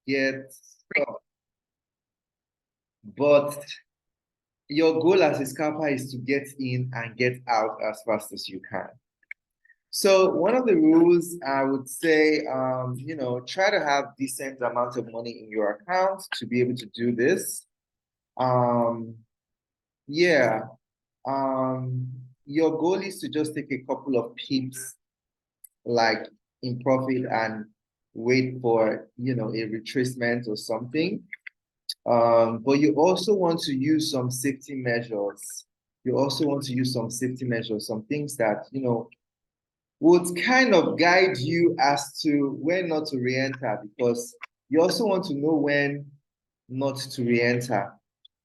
get stuck. But your goal as a scalper is to get in and get out as fast as you can. So one of the rules I would say, try to have decent amount of money in your account to be able to do this. Um, yeah. Um, your goal is to just take a couple of pips, like in profit, and wait for, a retracement or something. But you also want to use some safety measures. You also want to use some safety measures, some things that, would kind of guide you as to when not to re-enter, because you also want to know when not to re-enter.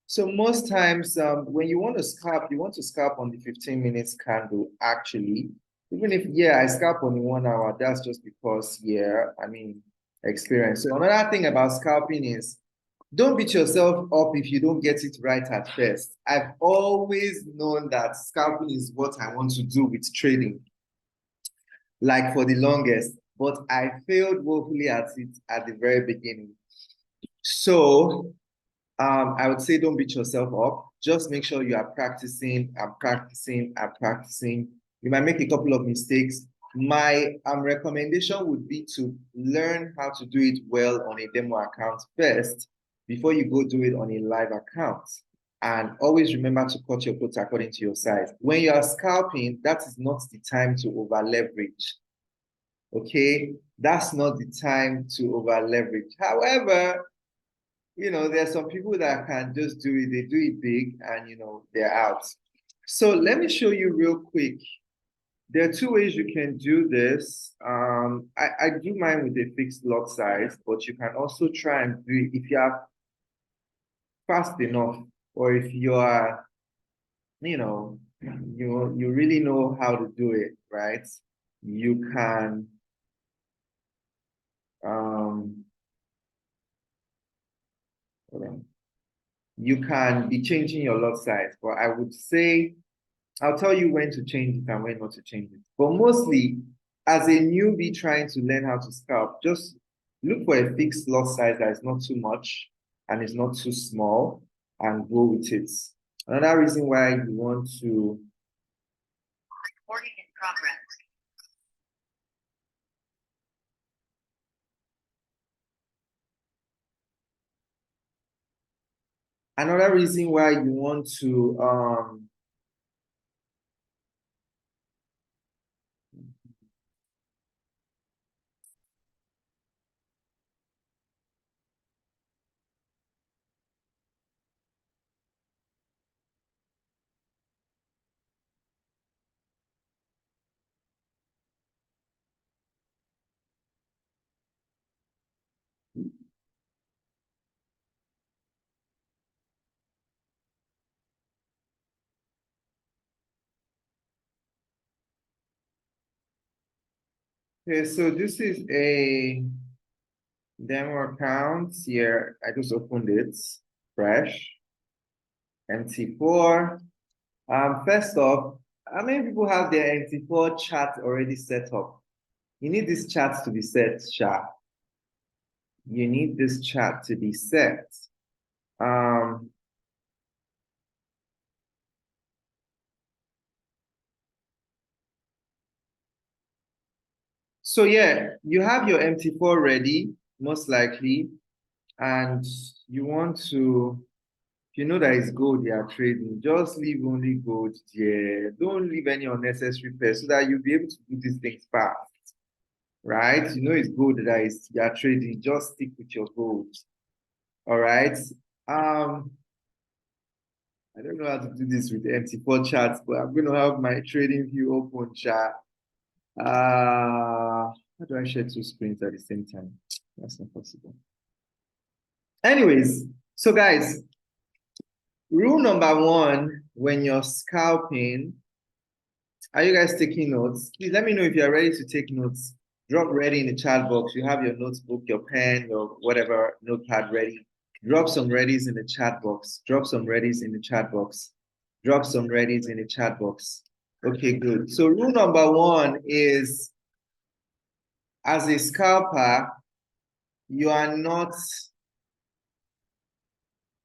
So most times, when you want to scalp, you want to scalp on the 15 minutes candle, actually. Even if, yeah, I scalp on the 1 hour, that's just because, yeah, I mean, experience. So another thing about scalping is don't beat yourself up if you don't get it right at first. I've always known that scalping is what I want to do with trading, like for the longest, but I failed woefully at it at the very beginning. So I would say don't beat yourself up. Just make sure you are practicing and practicing and practicing. You might make a couple of mistakes. My recommendation would be to learn how to do it well on a demo account first before you go do it on a live account. And always remember to cut your quotes according to your size. When you are scalping, that is not the time to over leverage. Okay, that's not the time to over leverage. However, there's some people that can just do it, they do it big and, they're out. So let me show you real quick. There are two ways you can do this. I do mine with a fixed lot size, but you can also try and do it if you are fast enough, or if you are, you really know how to do it, right? You can, hold on. You can be changing your lot size, but I would say I'll tell you when to change it and when not to change it. But mostly, as a newbie trying to learn how to scalp, just look for a fixed lot size that is not too much and is not too small, and go with it. Another reason why you want to recording in progress. Another reason why you want to okay, so this is a demo account here. I just opened it fresh, MT4. First off, how many people have their MT4 chat already set up? You need this chat to be set, Sha. You need this chat to be set. Um, so yeah, you have your MT4 ready, most likely, and you want to, if you know that it's gold they are trading, just leave only gold there. Don't leave any unnecessary pairs so that you'll be able to do these things fast, right? You know it's gold that is you are trading, just stick with your gold. All right. I don't know how to do this with MT4 charts, but I'm going to have my trading view open chat. How do I share two screens at the same time? That's not possible. Anyways, so guys, rule number one when you're scalping, are you guys taking notes? Please let me know if you're ready to take notes. Drop ready in the chat box. You have your notebook, your pen, your whatever notepad ready. Drop some readies in the chat box. Drop some readies in the chat box. Drop some readies in the chat box. Okay, good. So rule number one is, as a scalper, you are not,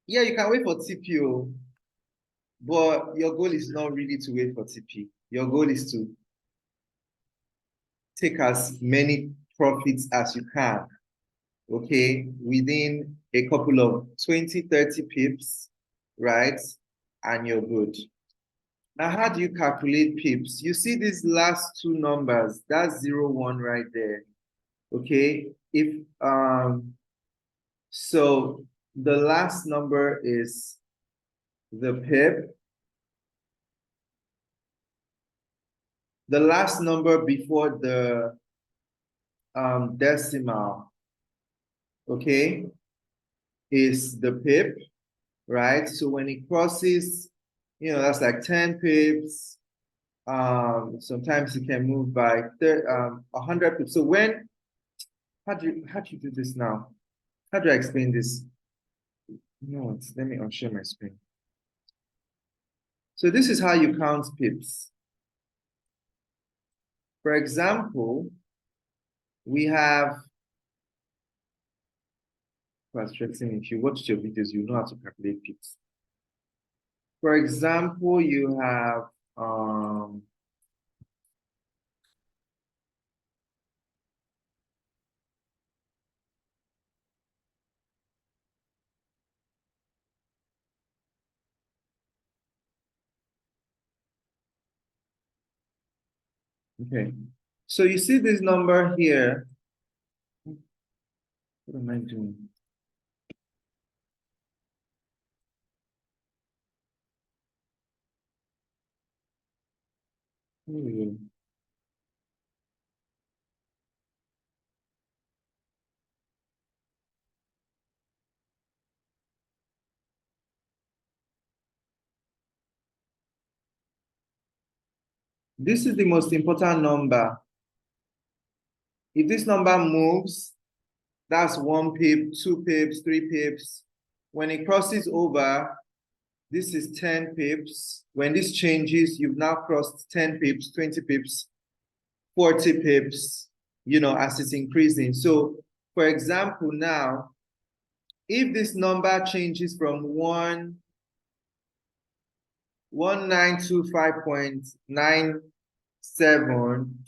yeah, you can wait for TPO, but your goal is not really to wait for TP. Your goal is to take as many profits as you can, okay, within a couple of 20, 30 pips, right? And you're good. Now, how do you calculate pips? You see these last two numbers, that's 0, 1 right there, okay? So the last number is the pip. The last number before the decimal, okay, is the pip, right? So when it crosses, that's like 10 pips. Sometimes it can move by 100 pips. So how do you do this now? How do I explain this? No, let me unshare my screen. So this is how you count pips. For example, we have, if you watch your videos, you know how to calculate pips. For example, you have okay. So you see this number here. What am I doing? This is the most important number. If this number moves, that's 1 pip, 2 pips, 3 pips. When it crosses over, this is 10 pips. When this changes, you've now crossed 10 pips, 20 pips, 40 pips, as it's increasing. So, for example, now, if this number changes from 1925.97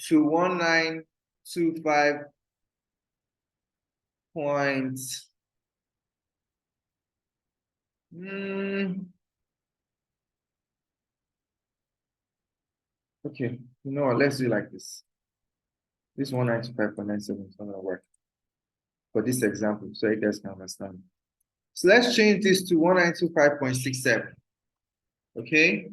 to 1925 point, okay, you know what, let's do it like this. This 1925.97 is not gonna work for this example, so you guys can understand. So let's change this to 1925.67. Okay.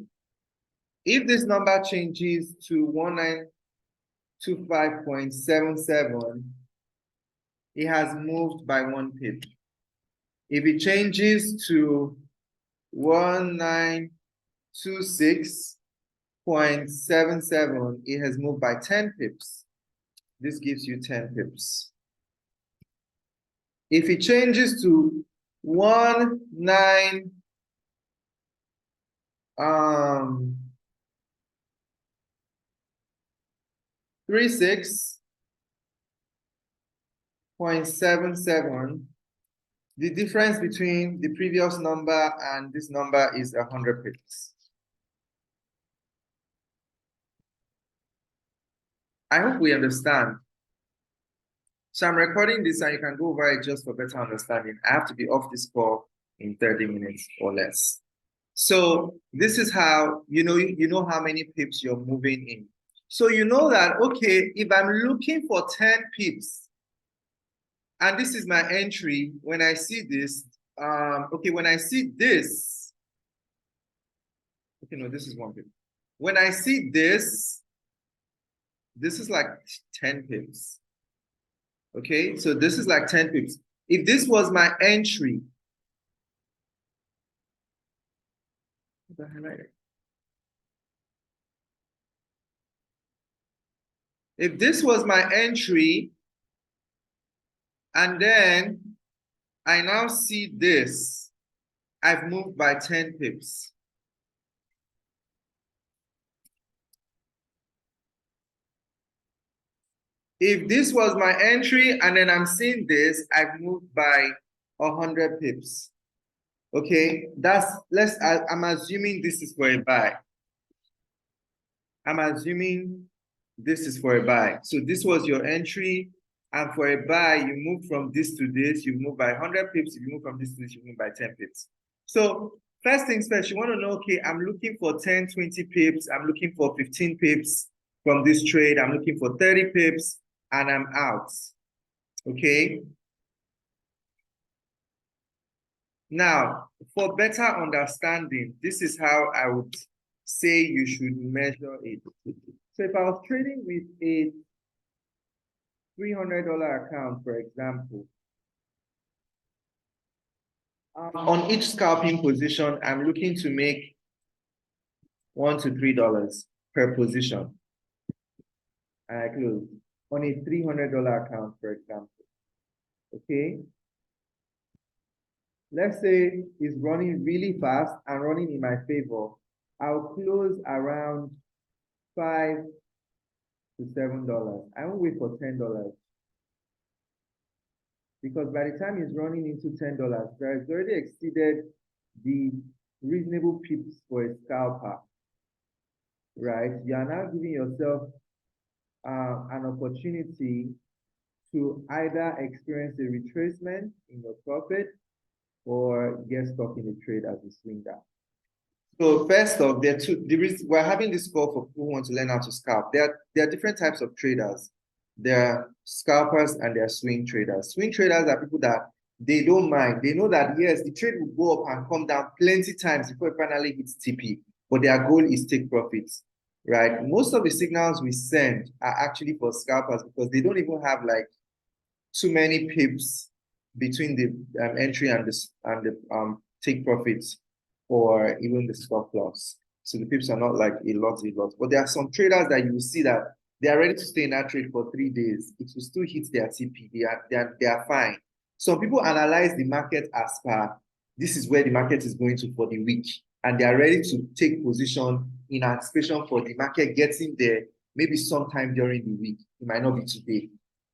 If this number changes to 1925.77, it has moved by 1 pip. If it changes to 1926.77, it has moved by 10 pips. This gives you 10 pips. If it changes to 36.77, the difference between the previous number and this number is 100 pips. I hope we understand. So I'm recording this and you can go over it just for better understanding. I have to be off this call in 30 minutes or less. So this is how, you know how many pips you're moving in. So you know that, okay, if I'm looking for 10 pips, and this is my entry, when I see this, okay, when I see this, okay, no, this is 1 pip. When I see this is like 10 pips. Okay, so this is like 10 pips. If this was my entry, if this was my entry, and then I now see this, I've moved by 10 pips. If this was my entry and then I'm seeing this, I've moved by 100 pips. Okay, I'm assuming this is for a buy. I'm assuming this is for a buy. So this was your entry. And for a buy, you move from this to this, you move by 100 pips. If you move from this to this, you move by 10 pips. So first things first, you want to know, okay, I'm looking for 10, 20 pips. I'm looking for 15 pips from this trade. I'm looking for 30 pips and I'm out. Okay. Now, for better understanding, this is how I would say you should measure it. So if I was trading with a $300 account, for example, on each scalping position, I'm looking to make $1 to $3 per position. And I close on a $300 account, for example. Okay. Let's say it's running really fast and running in my favor. I'll close around $5 to $7. I won't wait for $10 because by the time it's running into $10, it's already exceeded the reasonable pips for a scalper, right? You are now giving yourself an opportunity to either experience a retracement in your profit or get stuck in the trade as a swinger. So first off, we're having this call for people who want to learn how to scalp. There are different types of traders. There are scalpers and there are swing traders. Swing traders are people that they don't mind. They know that yes, the trade will go up and come down plenty times before it finally hits TP, but their goal is take profits, right? Most of the signals we send are actually for scalpers because they don't even have like too many pips between the entry and the take profits or even the stop loss. So the pips are not like a lot. But there are some traders that you will see that they are ready to stay in that trade for 3 days. It will still hit their TP. They are fine. Some people analyze the market as per this is where the market is going to for the week, and they are ready to take position in anticipation for the market getting there maybe sometime during the week. It might not be today,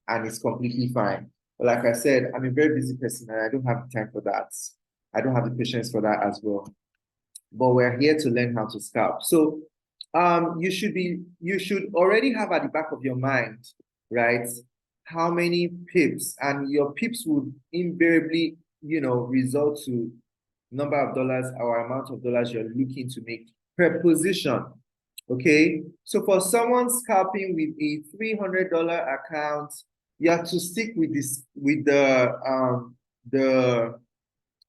and it's completely fine. But like I said, I'm a very busy person and I don't have the time for that. I don't have the patience for that as well. But we're here to learn how to scalp. So you should already have at the back of your mind, right? How many pips, and your pips would invariably, result to number of dollars or amount of dollars you're looking to make per position. Okay, so for someone scalping with a $300 account, you have to stick with this with the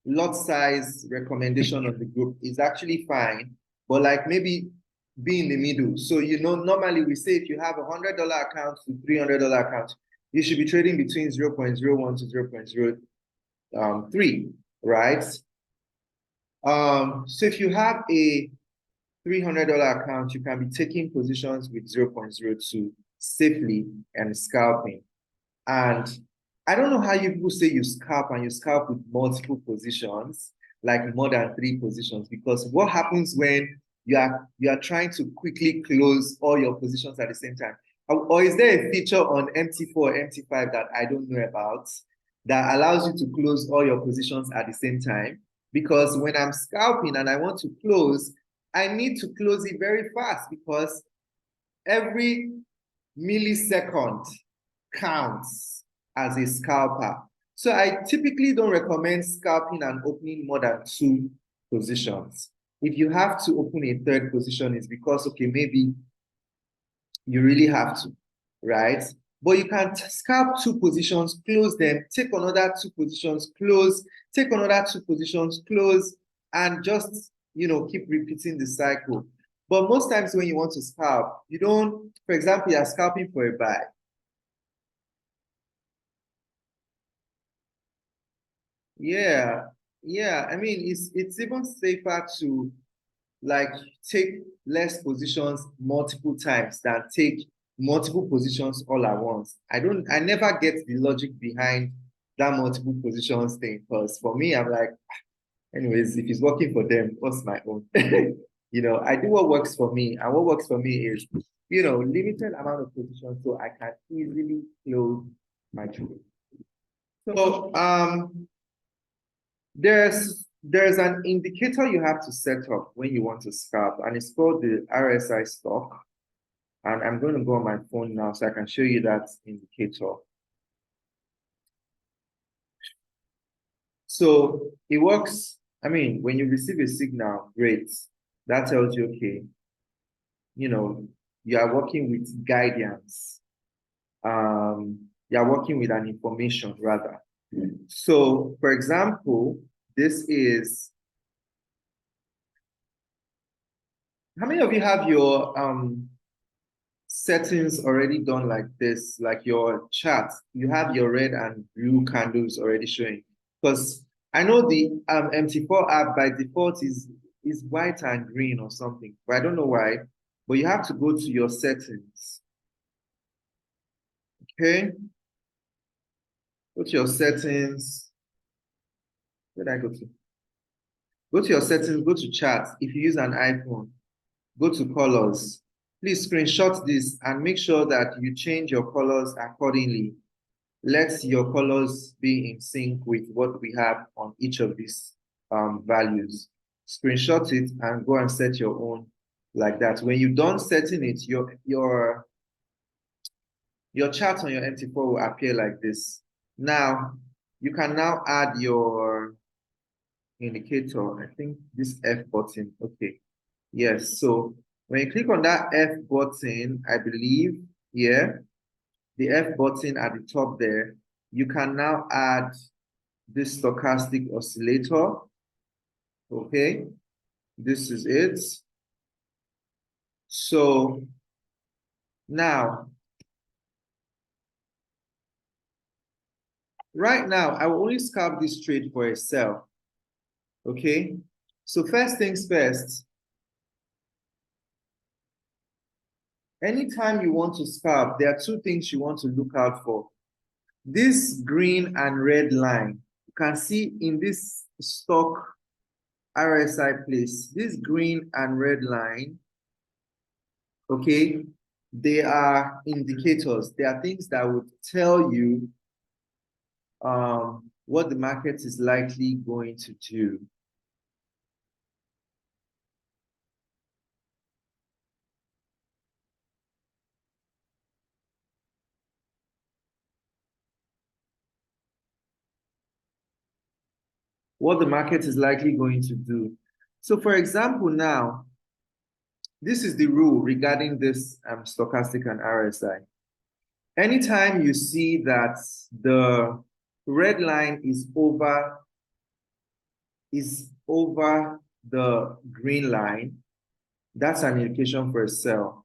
lot size recommendation of the group is actually fine, but like maybe be in the middle. So normally we say if you have $100 account to $300 account, you should be trading between 0.01 to 0.03, right? So if you have a $300 account, you can be taking positions with 0.02 safely and scalping. And I don't know how you people say you scalp and you scalp with multiple positions, like more than 3 positions, because what happens when you are trying to quickly close all your positions at the same time? Or is there a feature on MT4 or MT5 that I don't know about that allows you to close all your positions at the same time? Because when I'm scalping and I want to close, I need to close it very fast because every millisecond counts as a scalper. So I typically don't recommend scalping and opening more than 2 positions. If you have to open a 3rd position, it's because, okay, maybe you really have to, right? But you can scalp 2 positions, close them, take another 2 positions, close, take another 2 positions, close, and just, keep repeating the cycle. But most times when you want to scalp, you don't, for example, you're scalping for a buy. Yeah, yeah. I mean, it's even safer to like take less positions multiple times than take multiple positions all at once. I never get the logic behind that multiple positions thing because for me, I'm like, anyways, if it's working for them, what's my own? I do what works for me, and what works for me is limited amount of position so I can easily close my trade. So there's an indicator you have to set up when you want to scalp, and it's called the RSI stock. And I'm going to go on my phone now so I can show you that indicator. So it works. I mean, when you receive a signal, great. That tells you, okay, you are working with guidance. You are working with an information rather. So, for example, this is, how many of you have your settings already done like this, like your chart? You have your red and blue candles already showing. Because I know the MT4 app by default is white and green or something, but I don't know why. But you have to go to your settings. Okay. Go to your settings. Where did I go to? Go to your settings, go to chat. If you use an iPhone, go to colors. Please screenshot this and make sure that you change your colors accordingly. Let your colors be in sync with what we have on each of these values. Screenshot it and go and set your own like that. When you're done setting it, your chart on your MT4 will appear like this. Now, you can now add your indicator. I think this F button. Okay. Yes. So when you click on that F button, I believe, yeah, the F button at the top there, you can now add this stochastic oscillator. Okay. This is it. So now, right now, I will only scalp this trade for a sell. Okay. So first things first, anytime you want to scalp, there are two things you want to look out for. This green and red line, you can see in this stock RSI place, this green and red line, okay, they are indicators. They are things that would tell you what the market is likely going to do. What the market is likely going to do. So for example, now, this is the rule regarding this stochastic and RSI. Anytime you see that the red line is over the green line, that's an indication for a sell.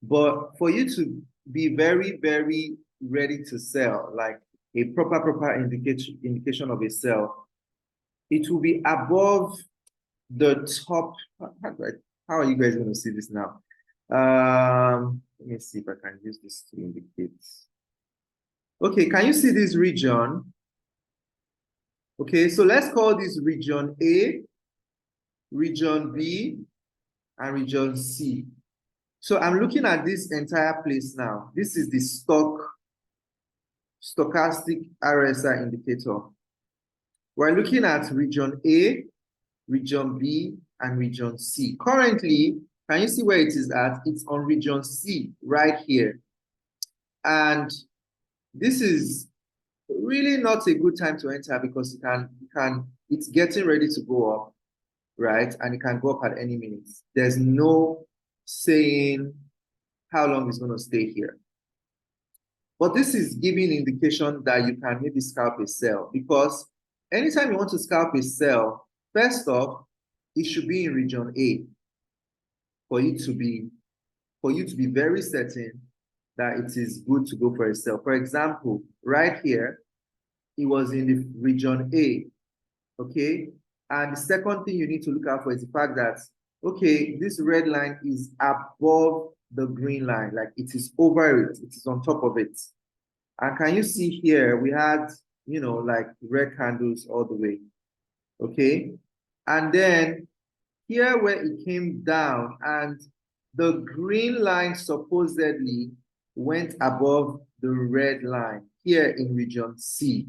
But for you to be very, very ready to sell, like a proper indication of a sell, it will be above the top. How are you guys going to see this now? Let me see if I can use this to indicate. Okay, can you see this region? Okay, so let's call this region A, region B, and region C. So I'm looking at this entire place now. This is the stochastic RSI indicator. We're looking at region A, region B, and region C. Currently, can you see where it is at? It's on region C right here. And this is really not a good time to enter because it's getting ready to go up, right? And it can go up at any minute. There's no saying how long it's going to stay here. But this is giving indication that you can maybe scalp a sell, because anytime you want to scalp a sell, first off, it should be in region A for you to be very certain that it is good to go for a sell. For example, right here, it was in the region A, okay? And the second thing you need to look out for is the fact that, okay, this red line is above the green line, like it is over it, it is on top of it. And can you see here, we had, like red candles all the way, okay? And then here where it came down, and the green line supposedly went above the red line here in region C,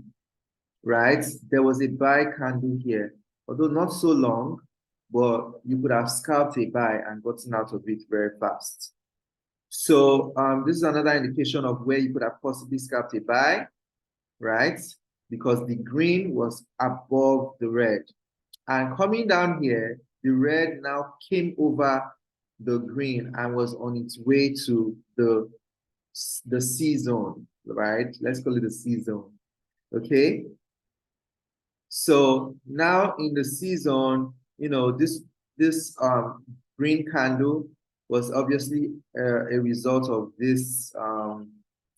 right? There was a buy candle here, although not so long, but you could have scalped a buy and gotten out of it very fast. So this is another indication of where you could have possibly scalped a buy, right? Because the green was above the red. And coming down here, the red now came over the green and was on its way to the C zone, right? Let's call it the C zone, okay? So now in the C zone, this green candle was obviously a result of this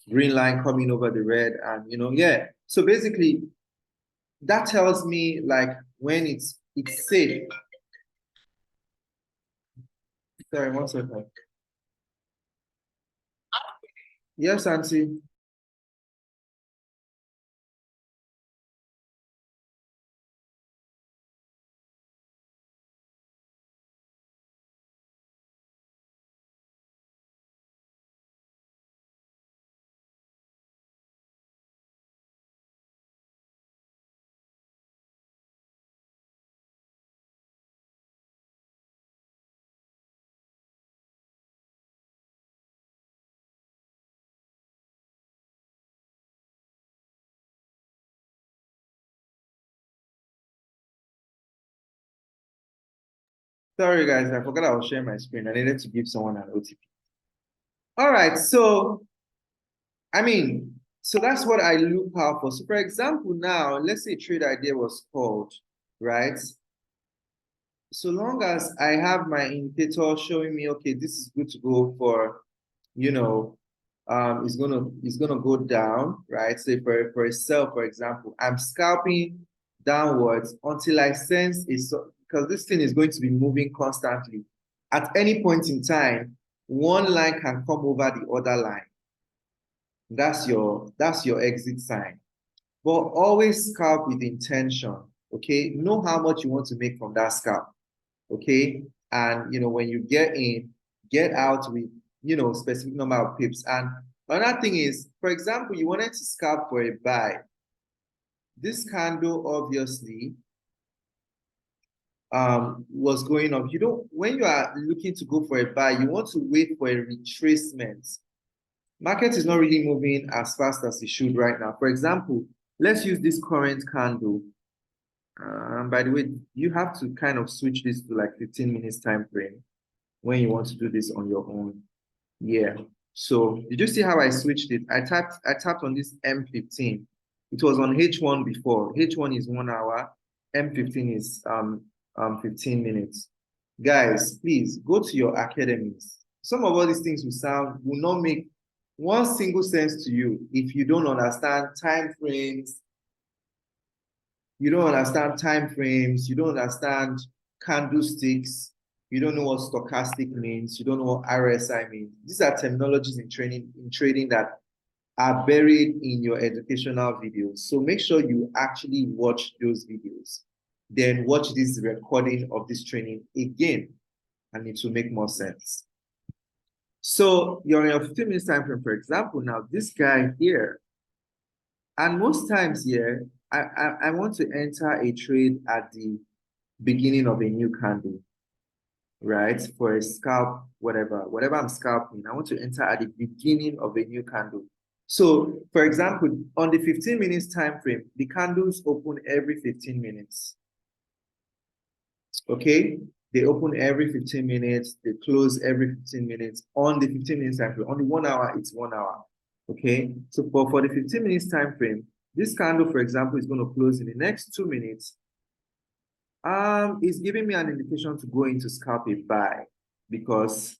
green line coming over the red, and yeah. So basically, that tells me like when it's safe. Sorry, one second. Yes, Auntie. Sorry, guys, I forgot I was sharing my screen. I needed to give someone an OTP. All right, so I mean, so that's what I look out for. So, for example, now let's say trade idea was called, right? So long as I have my indicator showing me, okay, this is good to go for, it's gonna go down, right? Say for a sell, for example, I'm scalping downwards until I sense because this thing is going to be moving constantly. At any point in time, one line can come over the other line. That's your exit sign. But always scalp with intention. Okay, know how much you want to make from that scalp. Okay, and when you get in, get out with specific number of pips. And another thing is, for example, you wanted to scalp for a buy. This candle obviously was going up. You don't when you are looking to go for a buy, you want to wait for a retracement. Market is not really moving as fast as it should right now. For example, let's use this current candle. By the way, you have to kind of switch this to like 15 minutes time frame when you want to do this on your own. Yeah. So did you see how I switched it? I tapped on this M15. It was on H1 before. H1 is 1 hour. M15 is 15 minutes. Guys, please go to your academies. Some of all these things will not make one single sense to you if you don't understand time frames, you don't understand time frames, you don't understand candlesticks, you don't know what stochastic means, you don't know what RSI means. These are terminologies in trading that are buried in your educational videos. So make sure you actually watch those videos. Then watch this recording of this training again, and it will make more sense. So you're in your 15 minutes time frame, for example. Now, this guy here, and most times here, I want to enter a trade at the beginning of a new candle, right? For a scalp, whatever I'm scalping, I want to enter at the beginning of a new candle. So, for example, on the 15 minutes time frame, the candles open every 15 minutes. Okay, they open every 15 minutes, they close every 15 minutes on the 15 minutes time frame. On the 1 hour, it's 1 hour. Okay, so for the 15 minutes time frame, this candle, for example, is going to close in the next 2 minutes. It's giving me an indication to go into scalp a buy because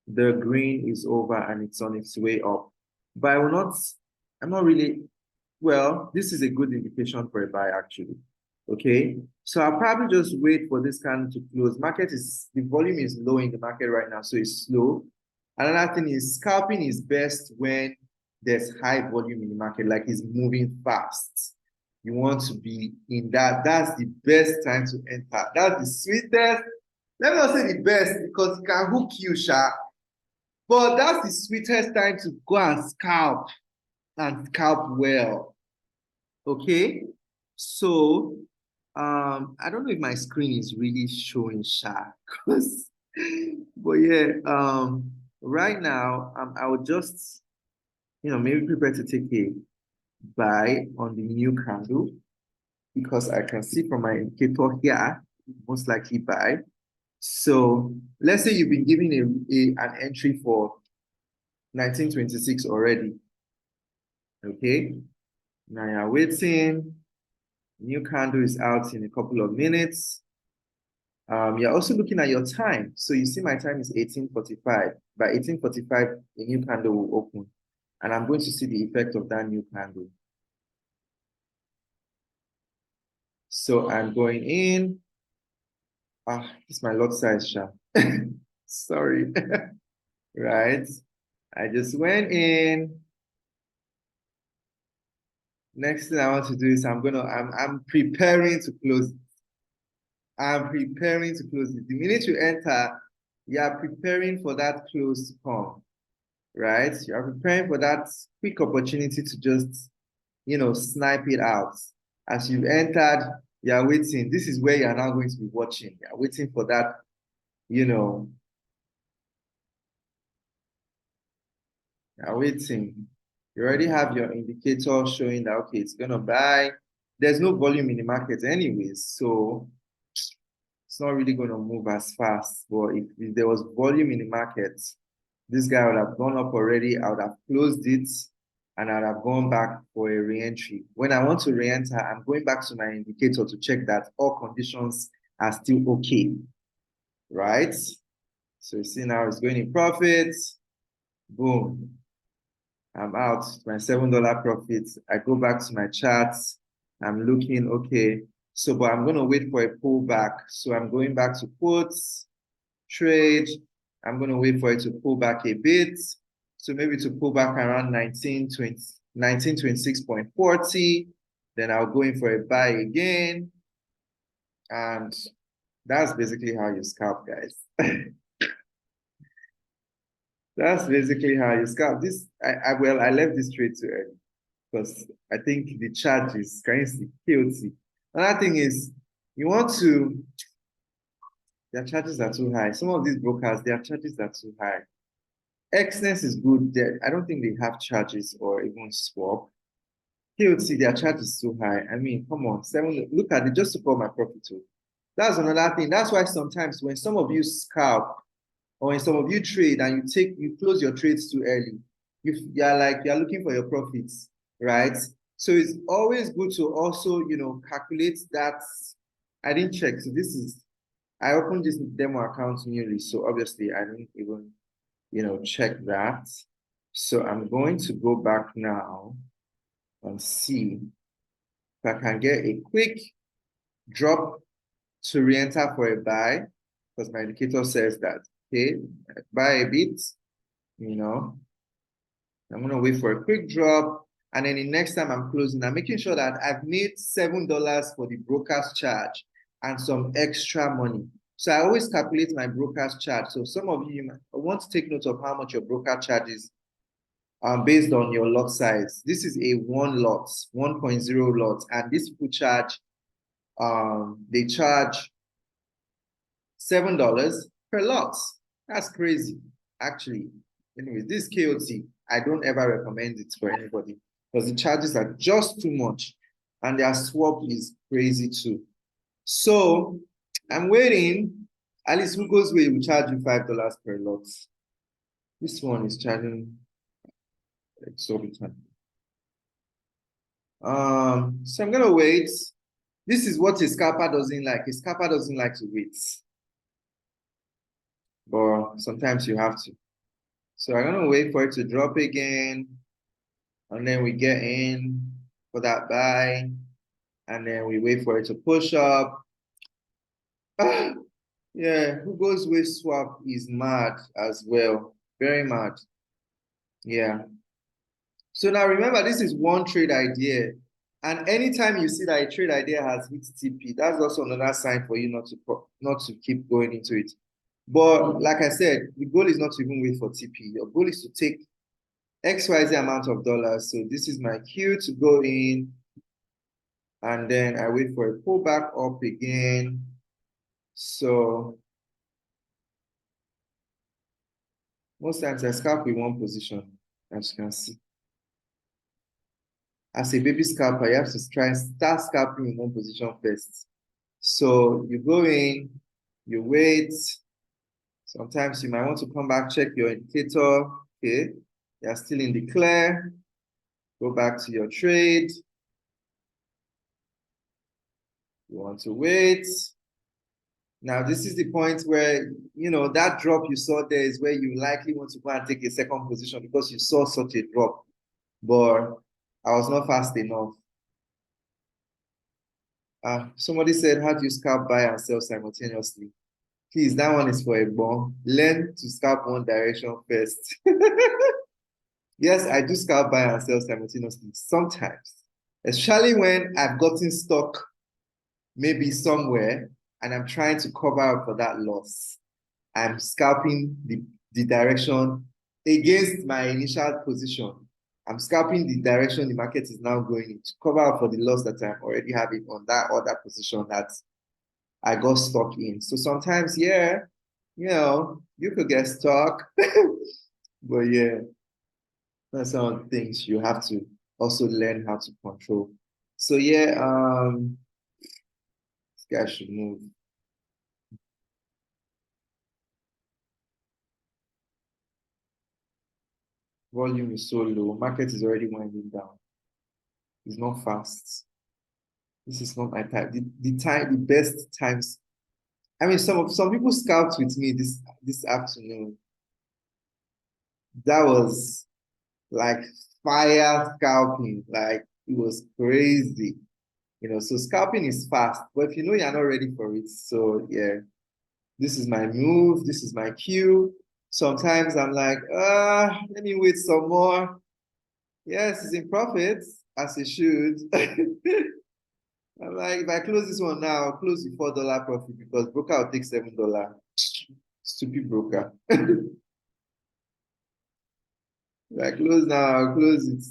the green is over and it's on its way up. But I'm not really, well, this is a good indication for a buy actually. Okay, so I'll probably just wait for this candle to close. The volume is low in the market right now, so it's slow. Another thing is scalping is best when there's high volume in the market, like it's moving fast. You want to be in that. That's the best time to enter. That's the sweetest. Let me not say the best because it can hook you, Sha. But that's the sweetest time to go and scalp well. Okay. So I don't know if my screen is really showing sharp. But yeah, right now I would just maybe prepare to take a buy on the new candle because I can see from my indicator here, most likely buy. So let's say you've been given an entry for 1926 already. Okay. Now you're waiting. New candle is out in a couple of minutes. You're also looking at your time. So you see my time is 18:45. By 18:45, a new candle will open. And I'm going to see the effect of that new candle. So I'm going in. This is my lot size, Sha. Sorry. Right. I just went in. Next thing I want to do is I'm preparing to close. I'm preparing to close it. The minute you enter, you are preparing for that close to come, right? You are preparing for that quick opportunity to just, snipe it out. As you've entered, you are waiting. This is where you are now going to be watching. You are waiting for that, you are waiting. You already have your indicator showing that, okay, it's going to buy. There's no volume in the market anyways, so it's not really going to move as fast. But if there was volume in the market, this guy would have gone up already. I would have closed it and I would have gone back for a re-entry. When I want to re-enter, I'm going back to my indicator to check that all conditions are still okay, right? So you see now it's going in profit. Boom. I'm out, my $7 profit. I go back to my charts. I'm looking, okay. So, but I'm going to wait for a pullback. So I'm going back to puts, trade. I'm going to wait for it to pull back a bit. So maybe to pull back around 1926.40. Then I'll go in for a buy again. And that's basically how you scalp, guys. That's basically how you scalp. I left this trade too early because I think the charge is kind of guilty. Another thing is their charges are too high. Some of these brokers, their charges are too high. Xness is good. I don't think they have charges or even swap. KOT, their charge is too high. I mean, come on, look at it just to call my profit too. That's another thing. That's why sometimes when some of you scalp or when some of you trade and you close your trades too early, you're looking for your profits, right? So it's always good to also, calculate that. I didn't check. So I opened this demo account newly. So obviously I didn't even, check that. So I'm going to go back now and see if I can get a quick drop to re-enter for a buy because my indicator says that, okay, buy a bit, I'm going to wait for a quick drop. And then the next time I'm closing, I'm making sure that I've made $7 for the broker's charge and some extra money. So I always calculate my broker's charge. So some of you might want to take note of how much your broker charges based on your lot size. This is a 1.0 lot. And these people charge, they charge $7 per lot. That's crazy, actually. Anyways, this KOT, I don't ever recommend it for anybody because the charges are just too much and their swap is crazy too. So I'm waiting. Alice, who goes where will charge you $5 per lot? This one is charging exorbitant. So I'm gonna wait. This is what a scalper doesn't like. A scalper doesn't like to wait. But sometimes you have to. So I'm gonna wait for it to drop again. And then we get in for that buy. And then we wait for it to push up. Yeah, who goes with swap is mad as well. Very mad. Yeah. So now remember, this is one trade idea. And anytime you see that a trade idea has hit TP, that's also another sign for you not to keep going into it. But like I said, the goal is not to even wait for TP. Your goal is to take XYZ amount of dollars. So this is my Q to go in, and then I wait for a pullback up again. So most times I scalp with one position, as you can see. As a baby scalper, you have to try and start scalping in one position first. So you go in, you wait. Sometimes you might want to come back, check your indicator. Okay, you're still in the clear. Go back to your trade. You want to wait. Now, this is the point where, that drop you saw there is where you likely want to go and take a second position because you saw such a drop. But I was not fast enough. Somebody said, how do you scalp, buy, and sell simultaneously? Please, that one is for a bomb. Learn to scalp one direction first. Yes, I do scalp, buy, and sell simultaneously sometimes, especially when I've gotten stuck maybe somewhere and I'm trying to cover up for that loss. I'm scalping the direction against my initial position. I'm scalping the direction the market is now going in to cover up for the loss that I'm already having on that other position that I got stuck in. So sometimes, yeah, you could get stuck. But yeah, that's some of the things you have to also learn how to control. So yeah, this guy should move. Volume is so low. Market is already winding down. It's not fast. This is not my time. The best times. I mean, some people scalped with me this afternoon. That was like fire scalping. Like it was crazy. So scalping is fast, but if you know you're not ready for it, so yeah, this is my move, this is my cue. Sometimes I'm like, let me wait some more. Yes, it's in profits, as it should. I'm like, if I close this one now, I'll close with $4 profit because broker will take $7. Stupid broker. If I close now, I'll close it.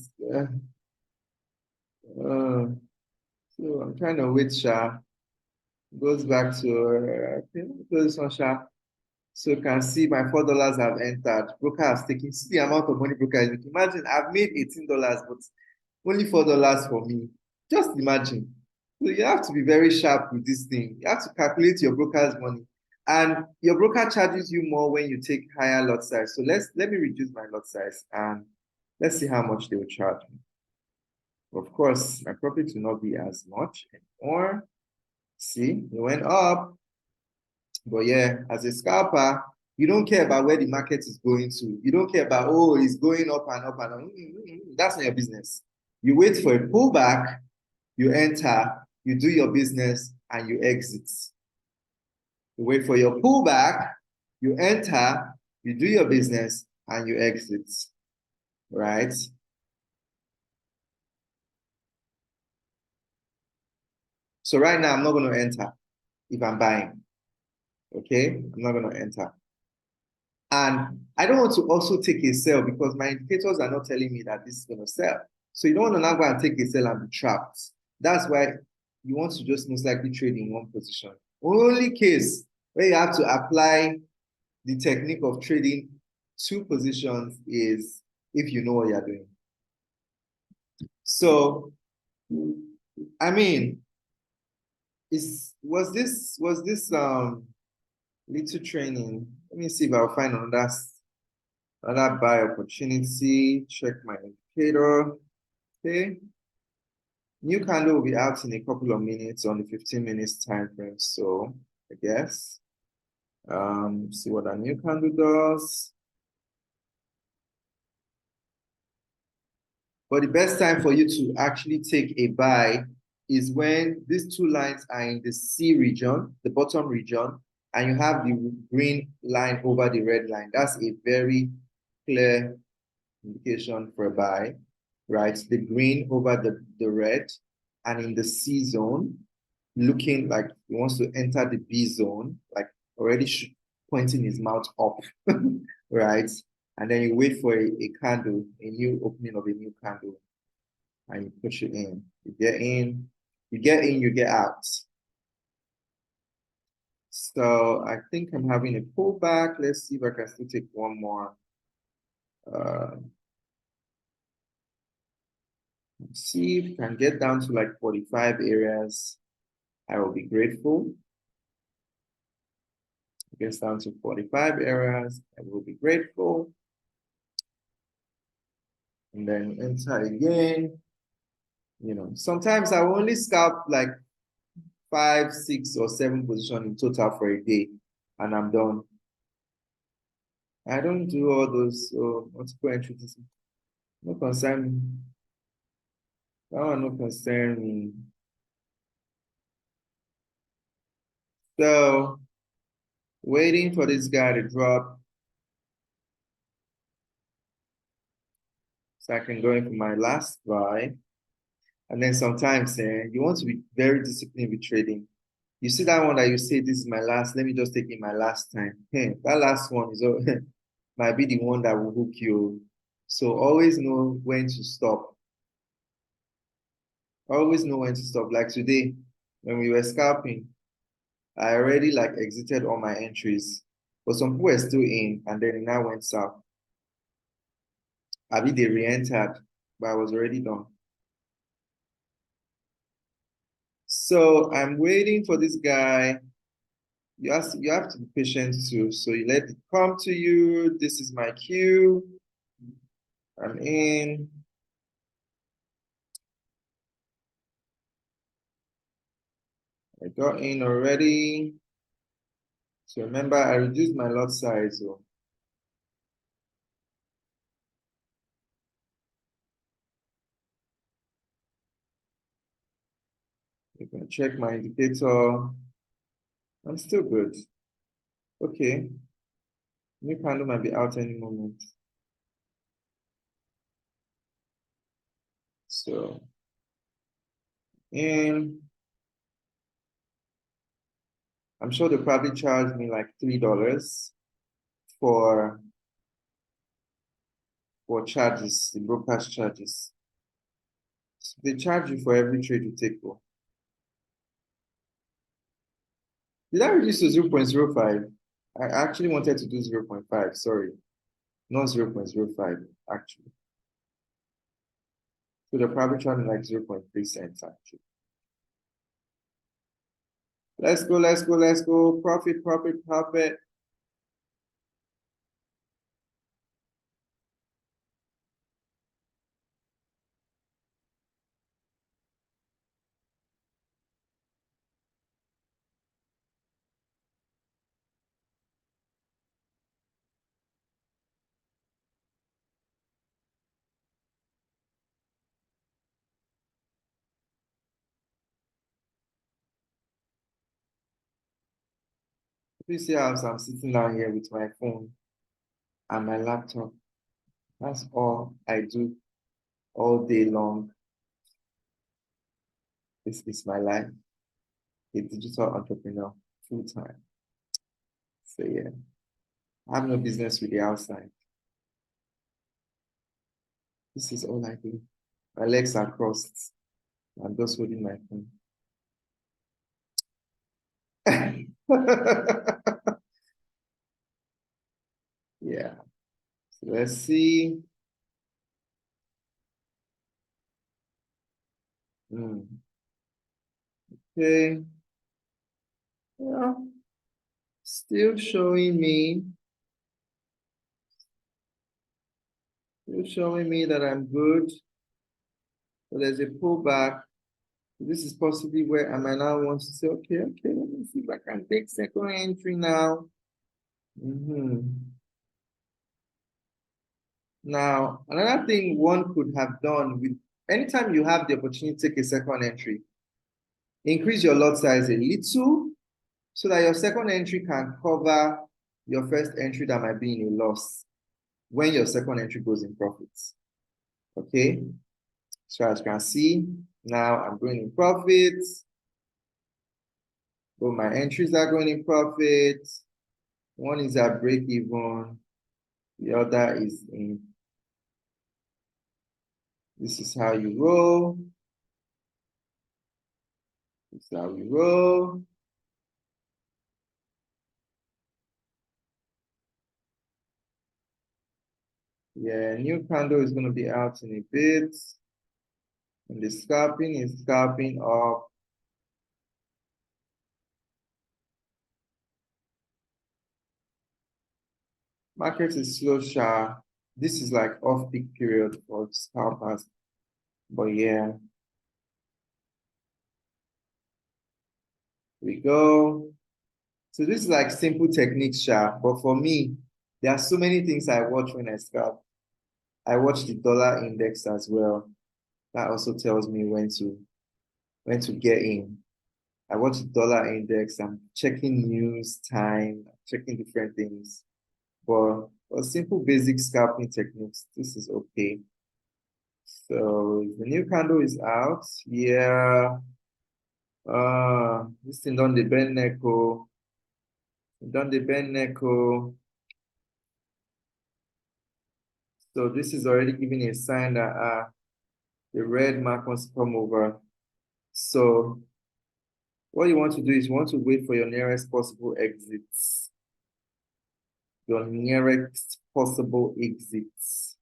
So I'm trying to wait, Sha. Goes back to, close this one, Sha. So you can see my $4 have entered. Broker has taken, see the amount of money broker is making. Imagine I've made $18, but only $4 for me. Just imagine. So you have to be very sharp with this thing. You have to calculate your broker's money. And your broker charges you more when you take higher lot size. So let me reduce my lot size and let's see how much they will charge me. Of course, my profit will not be as much anymore. See, it went up. But yeah, as a scalper, you don't care about where the market is going to. You don't care about, oh, it's going up and up and up. That's not your business. You wait for a pullback, you enter, you do your business, and you exit. You wait for your pullback, you enter, you do your business, and you exit. Right? So right now, I'm not going to enter if I'm buying. Okay? I'm not going to enter. And I don't want to also take a sell because my indicators are not telling me that this is going to sell. So you don't want to now go and take a sell and be trapped. That's why you want to just most likely trade in one position. Only case where you have to apply the technique of trading two positions is if you know what you're doing. So, I mean, was this little training? Let me see if I'll find another buy opportunity. Check my indicator. Okay. New candle will be out in a couple of minutes on the 15 minutes time frame. So I guess see what a new candle does. But the best time for you to actually take a buy is when these two lines are in the C region, the bottom region, and you have the green line over the red line. That's a very clear indication for a buy, right? The green over the red, and in the C zone, looking like he wants to enter the B zone, like already pointing his mouth up, right? And then you wait for a candle, a new opening of a new candle, and you push it in. You get in, you get out. So I think I'm having a pullback. Let's see if I can still take one more. Uh, see if I can get down to like 45 areas. I will be grateful. Gets down to 45 areas. I will be grateful. And then enter again. You know, sometimes I only scalp like 5, 6, or 7 positions in total for a day, and I'm done. I don't do all those multiple entries. No concern me. That one no concern me. So waiting for this guy to drop so I can go in for my last buy. And then sometimes you want to be very disciplined with trading. You see that one that you say, this is my last, let me just take it my last time. Hey, that last one is might be the one that will hook you. So always know when to stop. Always know when to stop. Like today, when we were scalping, I already like exited all my entries, but some people were still in, and then it now went south. I mean, they re-entered, but I was already done. So I'm waiting for this guy. You have to be patient too. So you let it come to you. This is my cue. I'm in. I got in already. So remember, I reduced my lot size. So you can check my indicator. I'm still good. Okay. New candle might be out any moment. So in. I'm sure they probably charged me like $3 for charges, the broker's charges. So they charge you for every trade you take. Oh. Did I reduce to 0.05? I actually wanted to do 0.5, sorry. Not 0.05, actually. So they're probably charging like 0.3 cents, actually. Let's go, let's go, let's go. Profit, profit, profit. Please see how I'm sitting down here with my phone and my laptop. That's all I do all day long. This is my life, a digital entrepreneur, full time. So yeah, I have no business with the outside. This is all I do. My legs are crossed. I'm just holding my phone. Yeah. So let's see. Okay. Yeah. Still showing me that I'm good. So there's a pullback. This is possibly where I might now want to say, okay, let me see if I can take second entry now. Now, another thing one could have done with anytime you have the opportunity to take a second entry, increase your lot size a little so that your second entry can cover your first entry that might be in a loss when your second entry goes in profits. Okay, so as you can see, now I'm going in profits. So my entries are going in profits. One is at break even, the other is in. This is how you roll. This is how we roll. Yeah, new candle is going to be out in a bit. And the scalping is scalping up. Market is slow, sharp. This is like off-peak period for scalpers. But yeah, we go. So this is like simple techniques, sharp. But for me, there are so many things I watch when I scalp. I watch the dollar index as well. That also tells me when to get in. I watch the dollar index. I'm checking news, time, checking different things. But for simple basic scalping techniques, this is okay. So the new candle is out. Yeah. This thing done the bend neck. Oh. Done the bend neck. Oh. So this is already giving a sign that the red mark wants to come over. So what you want to do is you want to wait for your nearest possible exits. Your nearest possible exits.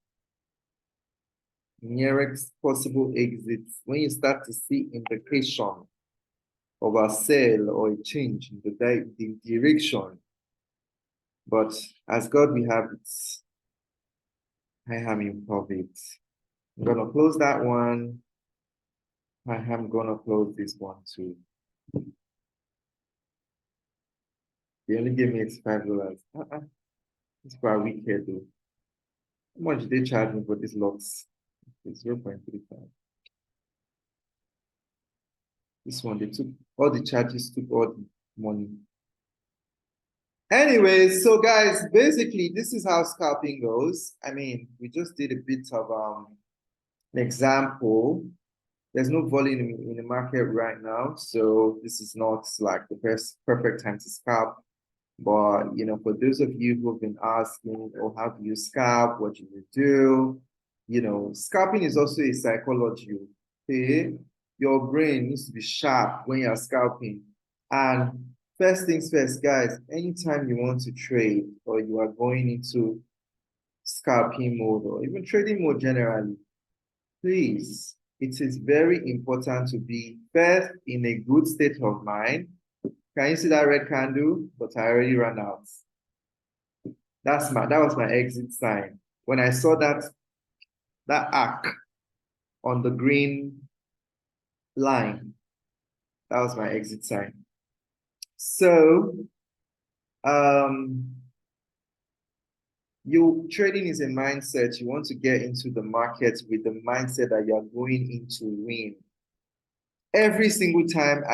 Nearest possible exits. When you start to see indication of a sell or a change in the direction. But as God we have it, I am in profit. I'm gonna close that one. I am gonna close this one too. They only gave me $85. It's quite wicked though. How much did they charge me for this lots? It's 0.35. This one, they took all the charges, took all the money. Anyways, so guys, basically, this is how scalping goes. I mean, we just did a bit of an example. There's no volume in the market right now, so this is not like the best perfect time to scalp. But for those of you who have been asking, oh, how do you scalp? What do you do? Scalping is also a psychology. Okay, your brain needs to be sharp when you're scalping. And first things first, guys, anytime you want to trade or you are going into scalping mode or even trading mode generally, please, it is very important to be first in a good state of mind. Can you see that red candle? But I already ran out. That was my exit sign. When I saw that arc on the green line, that was my exit sign. So trading is a mindset. You want to get into the market with the mindset that you're going in to win. Every single time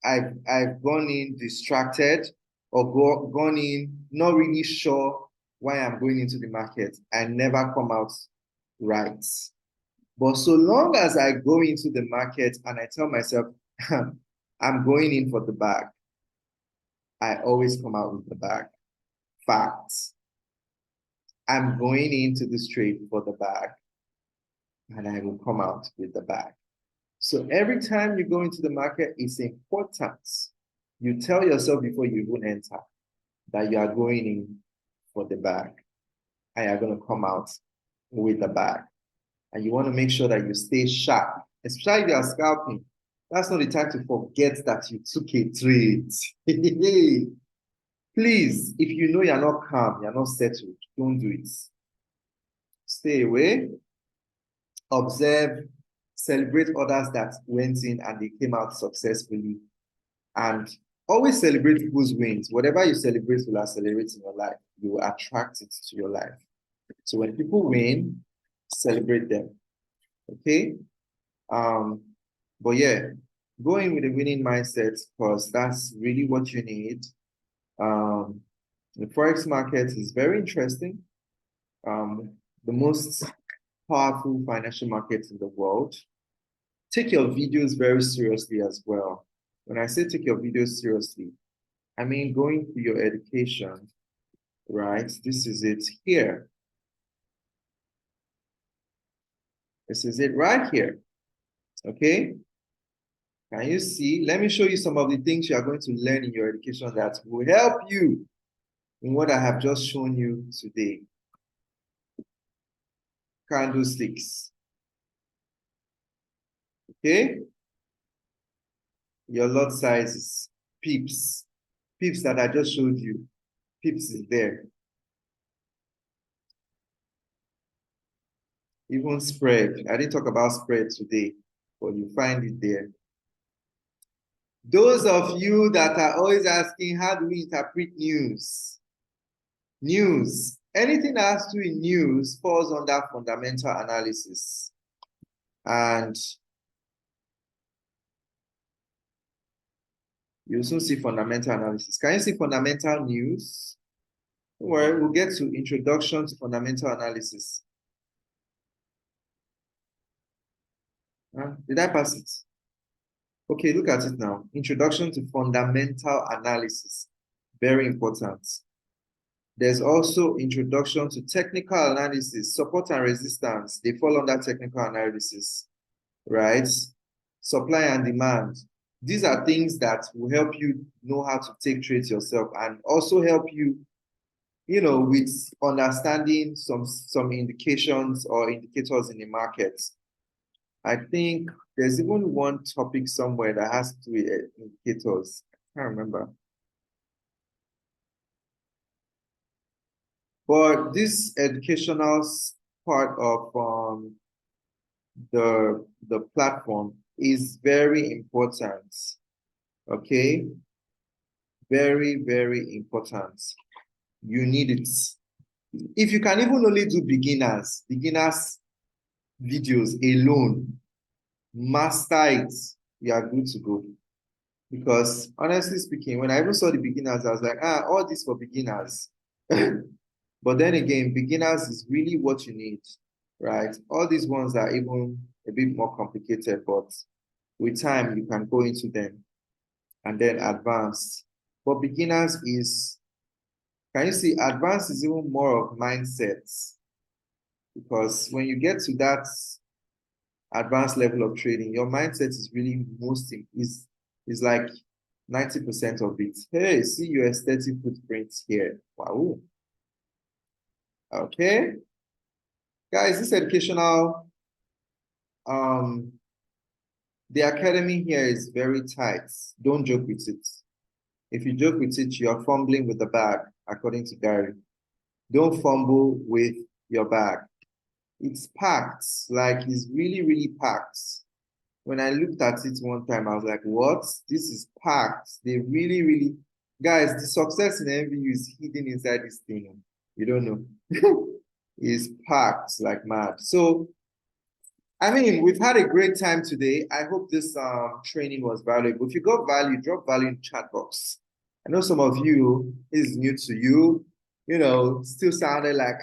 I've gone in distracted or gone in not really sure why I'm going into the market, I never come out right. But so long as I go into the market and I tell myself I'm going in for the bag, I always come out with the bag. Facts. I'm going into this trade for the bag, and I will come out with the bag. So every time you go into the market, it's important. You tell yourself before you even enter that you are going in for the bag and you're going to come out with the bag. And you want to make sure that you stay sharp, especially if you are scalping. That's not the time to forget that you took a trade. Please, if you know you're not calm, you're not settled, don't do it. Stay away, observe, celebrate others that went in and they came out successfully. And always celebrate people's wins. Whatever you celebrate will accelerate in your life. You will attract it to your life. So when people win, celebrate them. Okay? But yeah, go in with a winning mindset because that's really what you need. The Forex market is very interesting. The most powerful financial market in the world. Take your videos very seriously as well. When I say take your videos seriously, I mean going through your education, right? This is it here. This is it right here, okay? Can you see? Let me show you some of the things you are going to learn in your education that will help you in what I have just shown you today. Candlesticks, okay? Your lot sizes, pips, pips that I just showed you. Pips is there. Even spread. I didn't talk about spread today, but you find it there. Those of you that are always asking, how do we interpret news? News. Anything that has to do in news falls under fundamental analysis. And you'll soon see fundamental analysis. Can you see fundamental news? Don't worry, we'll get to introduction to fundamental analysis. Did I pass it? Okay, look at it now. Introduction to fundamental analysis. Very important. There's also introduction to technical analysis, support and resistance. They fall under technical analysis, right? Supply and demand. These are things that will help you know how to take trades yourself and also help you, with understanding some indications or indicators in the market. I think there's even one topic somewhere that has to do with indicators. I can't remember. But this educational part of the platform is very important. Okay? Very, very important. You need it. If you can even only do beginners videos alone, master it, you are good to go. Because honestly speaking, when I even saw the beginners, I was like, all this for beginners. But then again, beginners is really what you need, right? All these ones are even a bit more complicated, but with time, you can go into them and then advanced. But beginners is, can you see, advanced is even more of mindsets. Because when you get to that advanced level of trading, your mindset is really is like 90% of it. Hey, see your aesthetic footprints here. Wow. Okay. Guys, this educational, the academy here is very tight. Don't joke with it. If you joke with it, you're fumbling with the bag, according to Gary. Don't fumble with your bag. It's packed, like it's really, really packed. When I looked at it one time, I was like, what? This is packed. They really, really, guys, the success in MVU is hidden inside this thing. You don't know. It's packed like mad. So, I mean, we've had a great time today. I hope this training was valuable. If you got value, drop value in the chat box. I know some of you, this is new to you, still sounded like,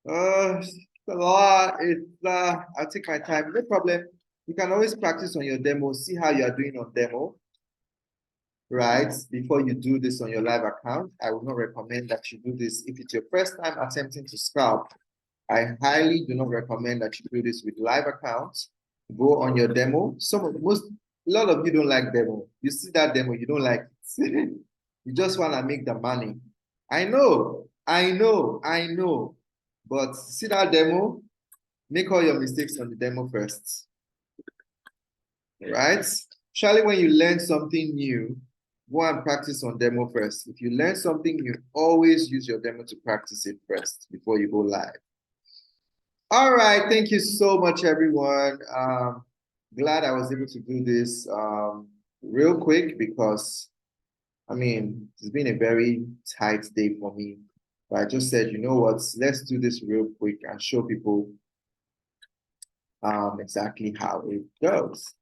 it's a lot. I'll take my time. No problem. You can always practice on your demo, see how you are doing on demo, right? Before you do this on your live account. I would not recommend that you do this. If it's your first time attempting to scalp, I highly do not recommend that you do this with live accounts. Go on your demo. A lot of you don't like demo. You see that demo, you don't like it. You just want to make the money. I know. But see that demo, make all your mistakes on the demo first. Right? Surely when you learn something new, go and practice on demo first. If you learn something new, always use your demo to practice it first before you go live. All right, thank you so much, everyone. Glad I was able to do this real quick because, I mean, it's been a very tight day for me. But I just said, you know what, let's do this real quick and show people exactly how it goes.